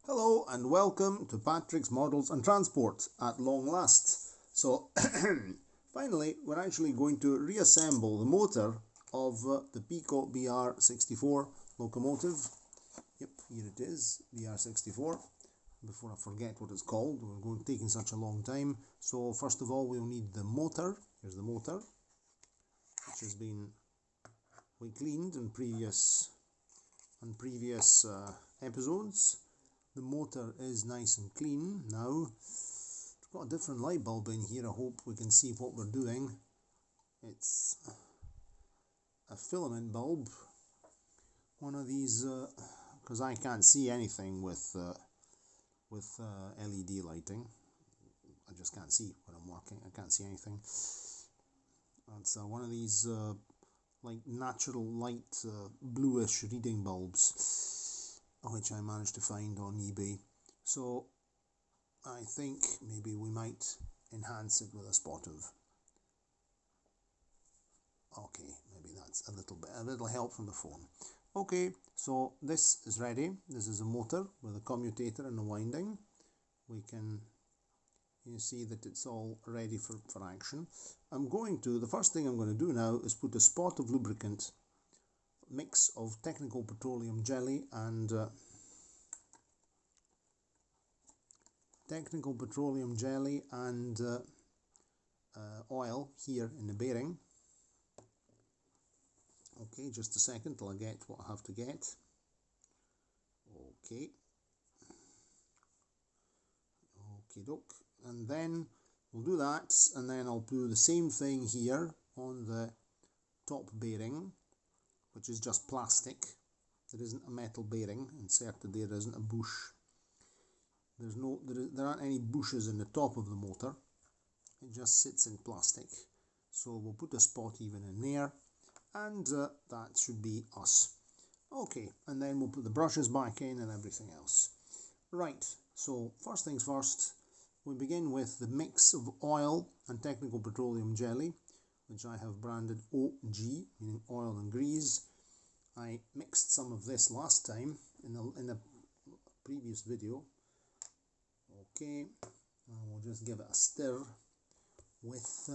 Hello and welcome to Patrick's Models and Transport at long last. So finally we're actually going to reassemble the motor of the Piko BR64 locomotive. Yep, here it is, BR64. Before I forget what it's called, we're taking such a long time. So first of all we'll need the motor. Here's the motor, which has been cleaned in previous episodes. The motor is nice and clean now. It's got a different light bulb in here. I hope we can see what we're doing. It's a filament bulb, one of these, because I can't see anything with LED lighting. I just can't see when I'm working. I can't see anything. It's one of these like natural light bluish reading bulbs, which I managed to find on eBay. So I think maybe we might enhance it with a spot of, okay, maybe that's a little help from the phone. Okay, so this is ready. This is a motor with a commutator and a winding. You see that it's all ready for action. The first thing I'm going to do now is put a spot of lubricant, mix of technical petroleum jelly and oil here in the bearing. Okay, just a second till I get what I have to get. Okay, okie doke, and then we'll do that, and then I'll do the same thing here on the top bearing, which is just plastic. There isn't a metal bearing inserted there. There isn't a bush. There aren't any bushes in the top of the motor. It just sits in plastic. So we'll put a spot even in there, and that should be us. Okay, and then we'll put the brushes back in and everything else. Right, so first things first, we begin with the mix of oil and technical petroleum jelly, which I have branded OG, meaning oil and grease. I mixed some of this last time in a previous video. Okay, and we'll just give it a stir with,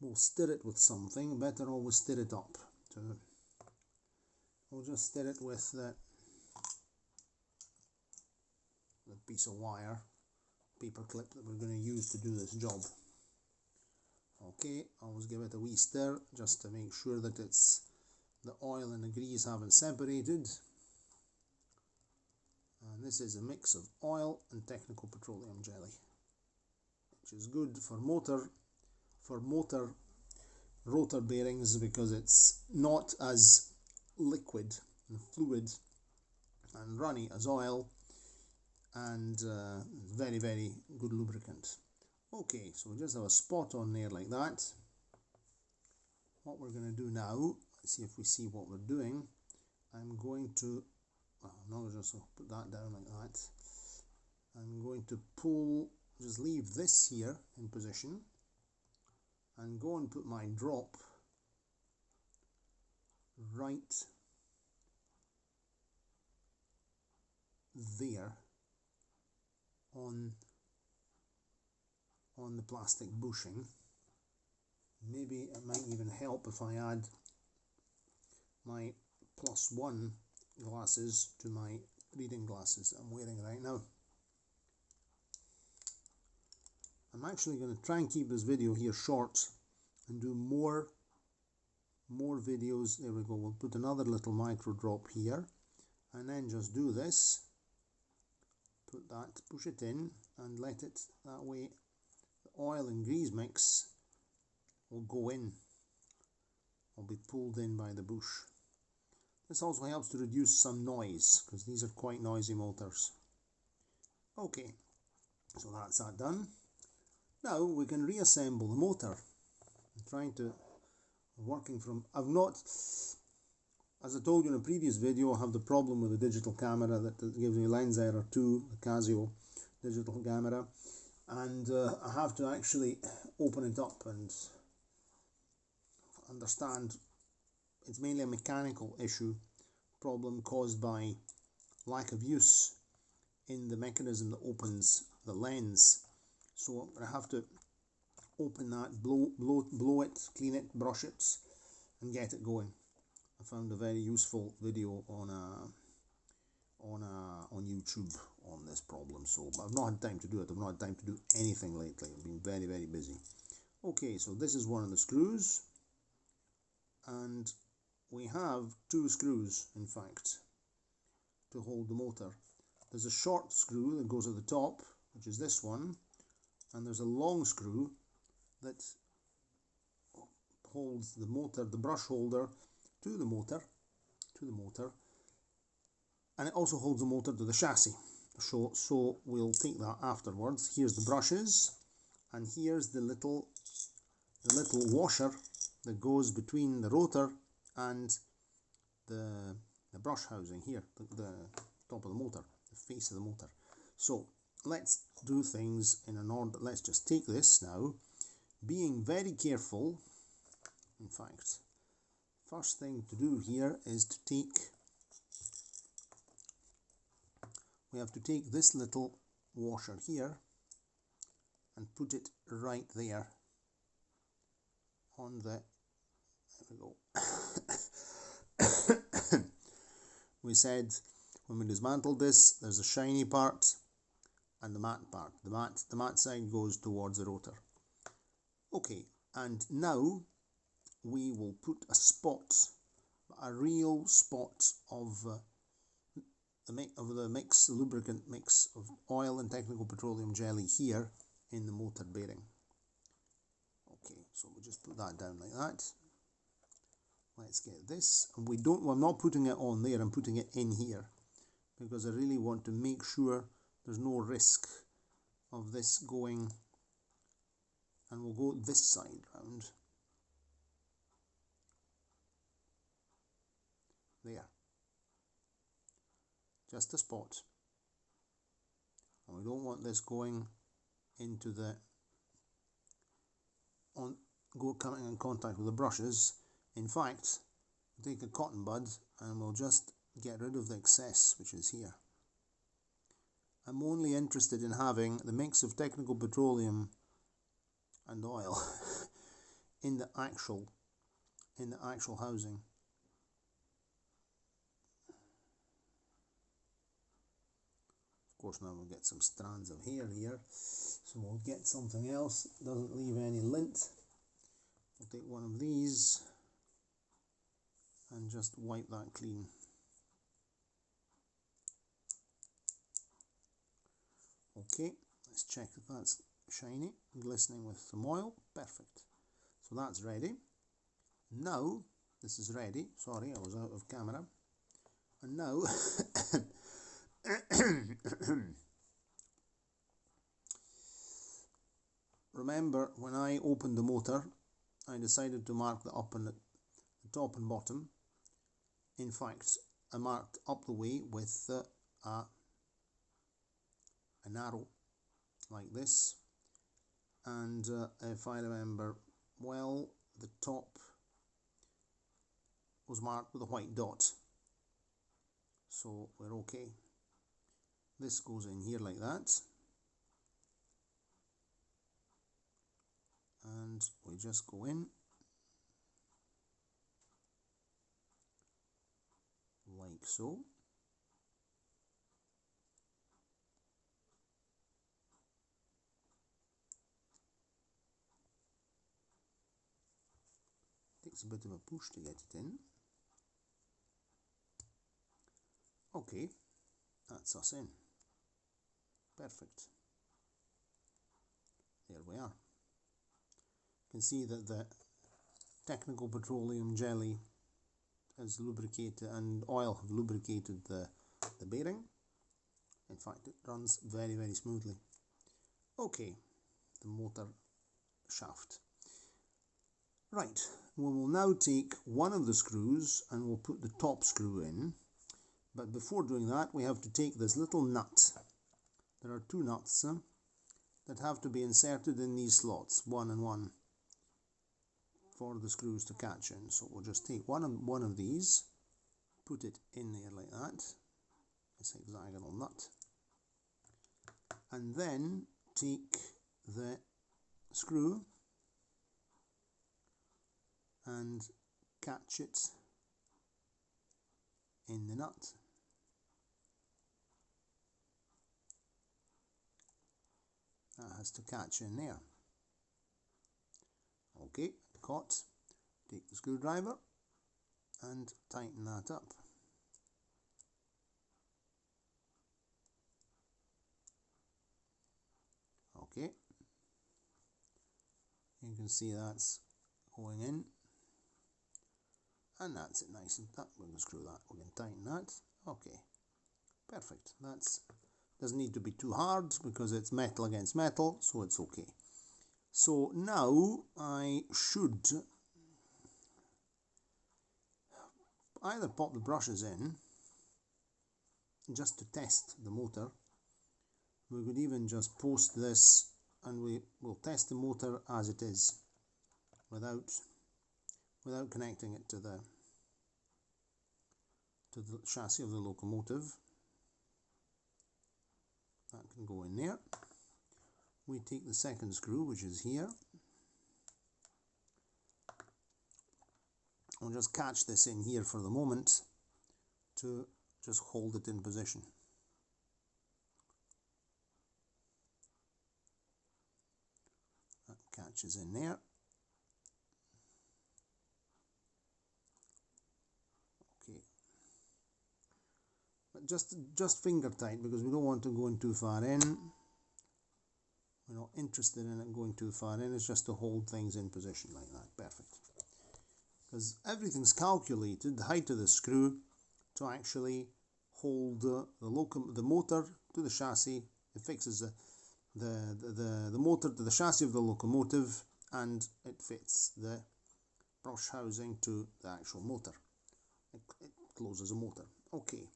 we'll stir it with something. Better always stir it up. So we'll just stir it with the piece of wire, paper clip that we're going to use to do this job. Okay, always give it a wee stir just to make sure that the oil and the grease haven't separated. And this is a mix of oil and technical petroleum jelly, which is good for motor rotor bearings because it's not as liquid and fluid and runny as oil, and very, very good lubricant. Okay, so we just have a spot on there like that. What we're going to do now, let's see if we see what we're doing. I'm going to, I'm not just going to put that down like that. I'm going to just leave this here in position and go and put my drop right there on the plastic bushing. Maybe it might even help if I add my +1 glasses to my reading glasses that I'm wearing right now. I'm actually going to try and keep this video here short and do more videos. There we go. We'll put another little micro drop here and then just do this, put that, push it in and let it, that way the oil and grease mix will go in, will be pulled in by the bush. This also helps to reduce some noise because these are quite noisy motors. Okay, so that's that done. Now we can reassemble the motor. I've not, as I told you in a previous video, I have the problem with the digital camera that gives me lens error 2, the Casio digital camera, and I have to actually open it up and understand it's mainly a mechanical problem caused by lack of use in the mechanism that opens the lens. So I have to open that, blow it, clean it, brush it, and get it going. I found a very useful video on YouTube on this problem, so I've not had time to do it. I've not had time to do anything lately. I've been very, very busy. Okay, so this is one of the screws, and we have two screws, in fact, to hold the motor. There's a short screw that goes at the top, which is this one, and there's a long screw that holds the motor, the brush holder, to the motor, and it also holds the motor to the chassis. So we'll take that afterwards. Here's the brushes, and here's the little washer that goes between the rotor and the brush housing here, the top of the motor, the face of the motor. So let's do things in an order. Let's just take this now, being very careful. In fact, first thing to do here is to we have to take this little washer here and put it right there on the, there we go. We said when we dismantled this, there's a shiny part and the matte part. The matte side goes towards the rotor. Okay, and now we will put a spot, a real spot of the lubricant mix of oil and technical petroleum jelly here in the motor bearing. Okay, so we'll just put that down like that. Let's get this, and I'm not putting it on there, I'm putting it in here because I really want to make sure there's no risk of this going, and we'll go this side round. There. Just a spot. And we don't want this going into coming in contact with the brushes. In fact, we'll take a cotton bud and we'll just get rid of the excess which is here. I'm only interested in having the mix of technical petroleum and oil in the actual housing. Of course, now we'll get some strands of hair here, so we'll get something else. Doesn't leave any lint. We'll take one of these and just wipe that clean. Okay, let's check if that's shiny, glistening with some oil. Perfect. So that's ready. Now, this is ready. Sorry, I was out of camera. And now, remember when I opened the motor, I decided to mark the up and the top and bottom. In fact, I marked up the way with an arrow like this, and if I remember well, the top was marked with a white dot, so we're okay. This goes in here like that, and we just go in like so. Takes a bit of a push to get it in. Okay, that's us in. Perfect. There we are. You can see that the technical petroleum jelly has lubricated and oil have lubricated the bearing. In fact, it runs very, very smoothly. Okay, the motor shaft. Right, we will now take one of the screws and we'll put the top screw in. But before doing that, we have to take this little nut. There are two nuts that have to be inserted in these slots, one and one, for the screws to catch in. So we'll just take one of these, put it in there like that, this hexagonal nut, and then take the screw and catch it in the nut. That has to catch in there. Okay, caught. Take the screwdriver and tighten that up. Okay, you can see that's going in, and that's it nice and tight. We're going to screw that, we're going to tighten that. Okay, perfect. That's doesn't need to be too hard because it's metal against metal, so it's okay. So now I should either pop the brushes in just to test the motor. We could even just post this and we will test the motor as it is without connecting it to the chassis of the locomotive. That can go in there. We take the second screw, which is here. We'll just catch this in here for the moment to just hold it in position. That catches in there. Okay. But just finger tight, because we don't want to go in too far in. We're not interested in it going too far in. It's just to hold things in position like that. Perfect. Because everything's calculated, the height of the screw, to actually hold the motor to the chassis. It fixes the motor to the chassis of the locomotive, and it fits the brush housing to the actual motor. It closes a motor. Okay,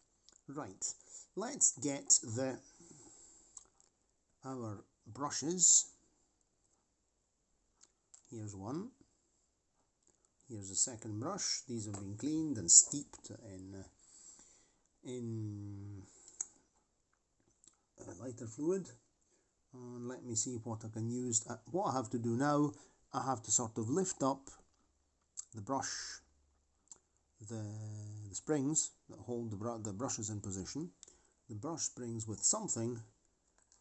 right. Let's get our brushes. Here's one. Here's the second brush. These have been cleaned and steeped in lighter fluid. And let me see what I can use. What I have to do now, I have to sort of lift up the brush, the springs that hold the brushes in position. The brush springs with something,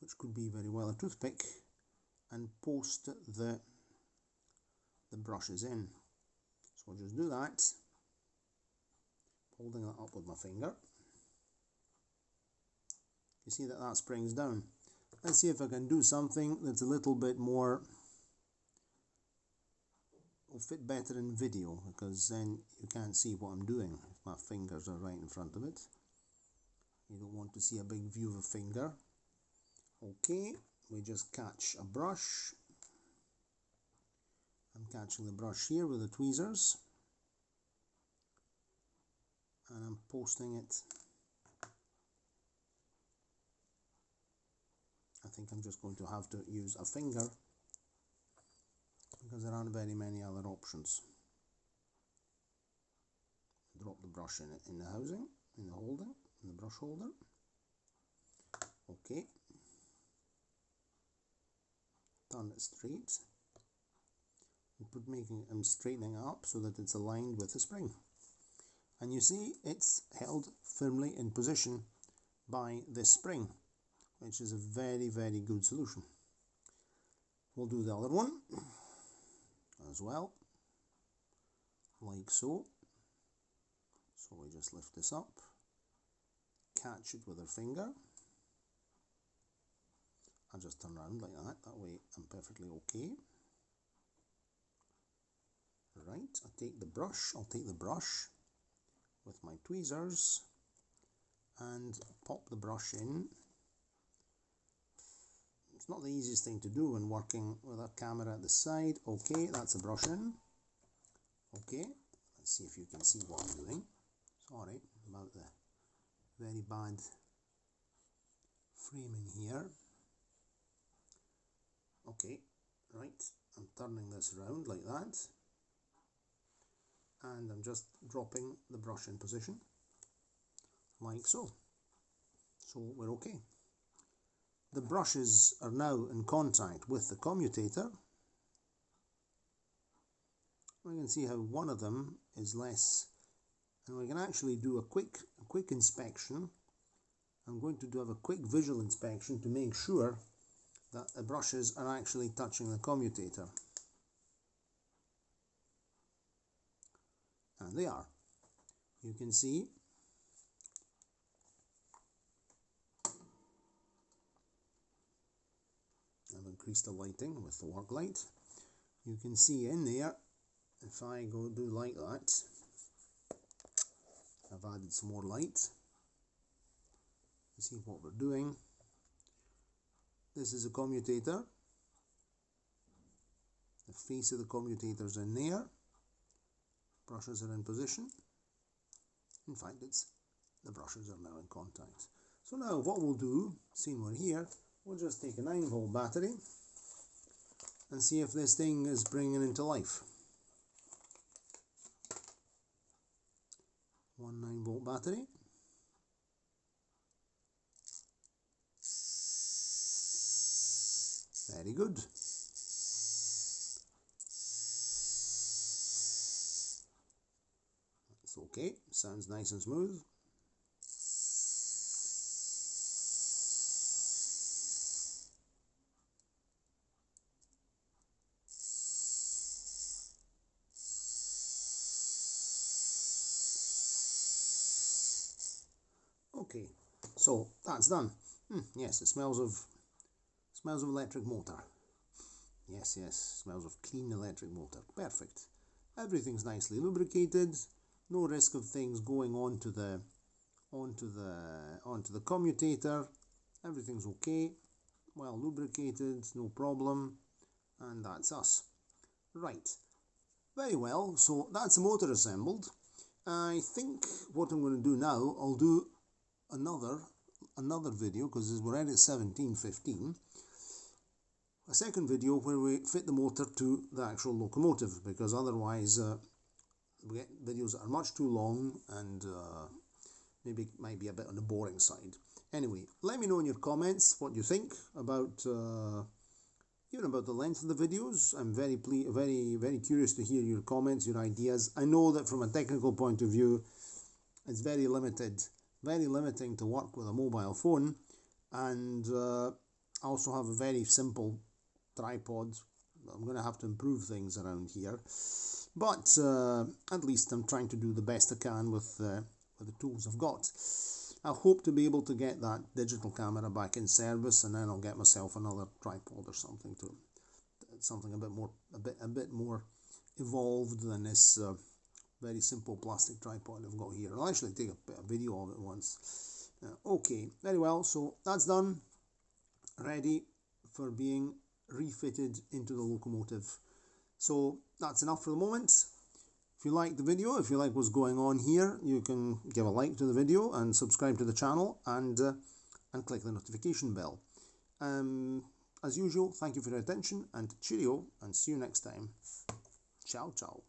which could be very well a toothpick, and post the brushes in. So I'll just do that, holding that up with my finger. You see that springs down. Let's see if I can do something that's a little bit more, will fit better in video, because then you can't see what I'm doing if my fingers are right in front of it. You don't want to see a big view of a finger. Okay, we just catch a brush. I'm catching the brush here with the tweezers, and I'm posting it. I think I'm just going to have to use a finger because there aren't very many other options. Drop the brush in the housing, in the holding, in the brush holder. Okay. Turn it straight. I'm straightening it up so that it's aligned with the spring. And you see it's held firmly in position by this spring, which is a very, very good solution. We'll do the other one as well, like so. So we just lift this up, catch it with our finger. I'll just turn around like that way I'm perfectly okay. Right, I'll take the brush with my tweezers and pop the brush in. It's not the easiest thing to do when working with a camera at the side. Okay, that's a brush in. Okay, let's see if you can see what I'm doing. Sorry about the very bad framing here. Okay, right, I'm turning this around like that, and I'm just dropping the brush in position like so. So we're okay. The brushes are now in contact with the commutator. We can see how one of them is less, and we can actually do a quick inspection. I'm going to have a quick visual inspection to make sure that the brushes are actually touching the commutator. And they are. You can see I've increased the lighting with the work light. You can see in there, if I go do like that, I've added some more light. You see what we're doing. This is a commutator. The face of the commutator is in there. Brushes are in position. In fact, the brushes are now in contact. So now what we'll do, seeing we're here, we'll just take a 9-volt battery and see if this thing is bringing into life. One 9-volt battery. Very good. That's okay. Sounds nice and smooth. Okay, so that's done. Yes, it smells of electric motor. Yes, smells of clean electric motor. Perfect. Everything's nicely lubricated. No risk of things going onto the commutator. Everything's okay. Well lubricated, no problem. And that's us. Right. Very well. So that's the motor assembled. I think what I'm going to do now, I'll do another video, because we're at 17:15. A second video where we fit the motor to the actual locomotive, because otherwise we get videos that are much too long and maybe might be a bit on the boring side. Anyway, let me know in your comments what you think about even about the length of the videos. I'm very curious to hear your comments, your ideas. I know that from a technical point of view, it's very limiting to work with a mobile phone, and I also have a very simple tripod. I'm going to have to improve things around here, but at least I'm trying to do the best I can with the tools I've got. I hope to be able to get that digital camera back in service, and then I'll get myself another tripod or something a bit more evolved than this very simple plastic tripod I've got here. I'll actually take a video of it once. Okay, very well. So that's done, ready for being refitted into the locomotive. So that's enough for the moment. If you like the video, if you like what's going on here, you can give a like to the video and subscribe to the channel, and click the notification bell. As usual, thank you for your attention, and cheerio, and see you next time. Ciao, ciao.